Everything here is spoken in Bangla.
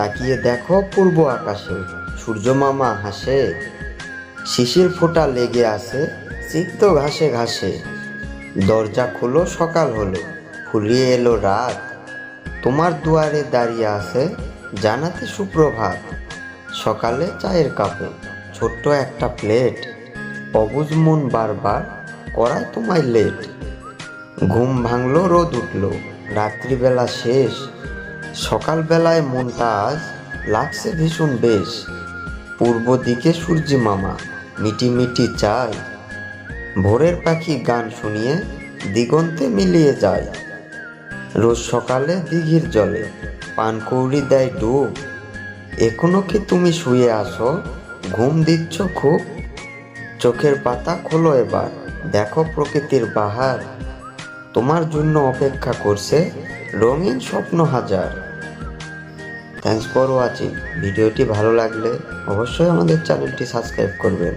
তাকিয়ে দেখো পূর্ব আকাশে, সূর্য মামা হাসে, শিশির ফোঁটা লেগে আছে সিক্ত ঘাসে ঘাসে। দরজা খোলো, সকাল হলো, ফুরিয়ে এলো রাত, তোমার দুয়ারে দাঁড়িয়ে আছে জানাতে সুপ্রভাত। সকালে চায়ের কাপে ছোট্ট একটা প্লেট, অবুঝ মন বারবার করায় তোমায় লেট। ঘুম ভাঙলো, রোদ উঠলো, রাত্রিবেলা শেষ, সকালবেলায় মনটা আজ লাগছে ভীষণ বেশ। পূর্ব দিকে সূর্যি মামা মিটি মিটি চায়, ভোরের পাখি গান শুনিয়ে দিগন্তে মিলিয়ে যায়। রোজ সকালে দিঘির জলে পানকৌড়ি দেয় ডুব, এখনো কি তুমি শুয়ে আসো, ঘুম দিচ্ছ খুব? চোখের পাতা খোলো এবার, দেখো প্রকৃতির বাহার, তোমার জন্য অপেক্ষা করছে রঙিন স্বপ্ন হাজার। Thanks for watching. ভিডিওটি ভালো লাগলে অবশ্যই আমাদের চ্যানেলটি সাবস্ক্রাইব করবেন।